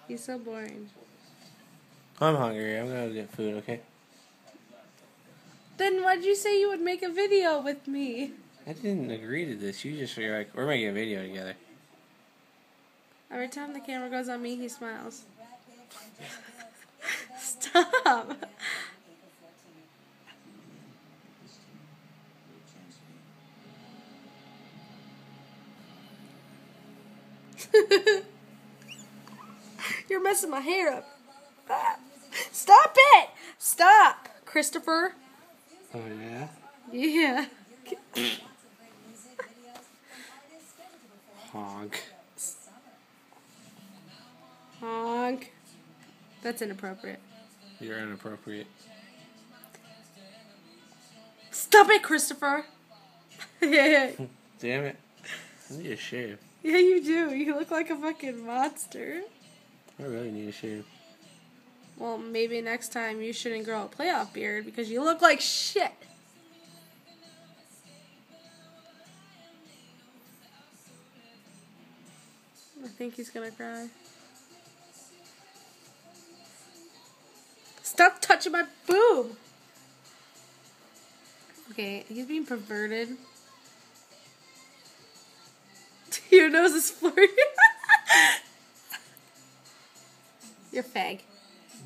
He's so boring. I'm hungry. I'm gonna get food, okay? Then why'd you say you would make a video with me? I didn't agree to this. You just figure like, we're making a video together. Every time the camera goes on me, he smiles. Stop. You're messing my hair up. Stop it! Stop, Christopher. Oh, yeah? Yeah. Honk. Honk. That's inappropriate. You're inappropriate. Stop it, Christopher. Yeah, Damn it. I need a shave. you do. You look like a fucking monster. I really need a shave. Well, maybe next time you shouldn't grow a playoff beard because you look like shit. I think he's gonna cry. Stop touching my boob! Okay, he's being perverted. Your nose is flirty. You're fag.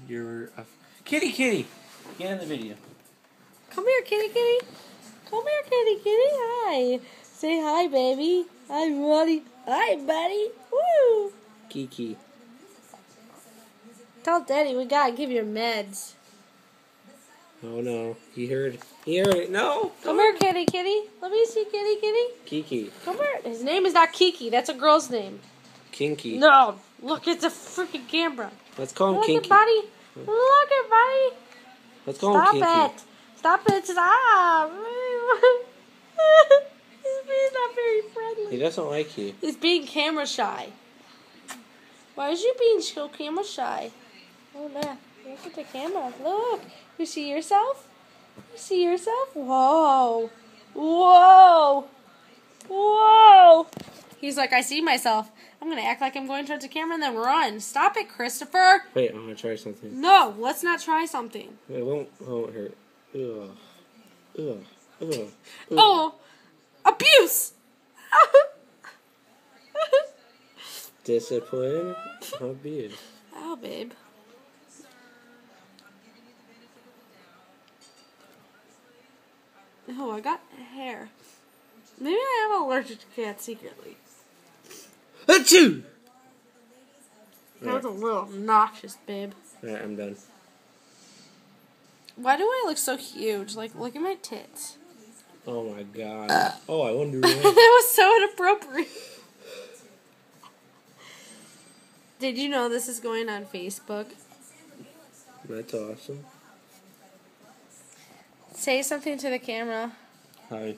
You're a... Kitty! Get in the video. Come here, kitty. Come here, kitty. Hi. Say hi, baby. Hi, buddy. Hi, buddy. Woo. Kiki. Tell Daddy we gotta give you meds. Oh no. He heard it. No! Come here, kitty. Let me see, kitty. Kiki. Come here. His name is not Kiki. That's a girl's name. Kinky. No. Look at the freaking camera. Let's call him Look Kinky. at buddy. Look at buddy. Let's call him Kinky. Stop it. Stop. He's not very friendly. He doesn't like you. He's being camera shy. Why is you being so camera shy? Oh, no. Look at the camera. Look. You see yourself? You see yourself? Whoa. He's like, I see myself. I'm going to act like I'm going towards the camera and then run. Stop it, Christopher. Wait, I'm going to try something. No, let's not try something. It won't hurt. Ugh. Oh, abuse. Discipline. Abuse. Oh, babe. Oh, I got hair. Maybe I am allergic to cats secretly. Achoo! That was a little obnoxious, babe. Alright, I'm done. Why do I look so huge? Like, look at my tits. Oh my god. Oh, I wonder why. That was so inappropriate. Did you know this is going on Facebook? That's awesome. Say something to the camera. Hi.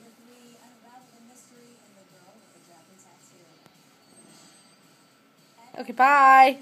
Okay, bye.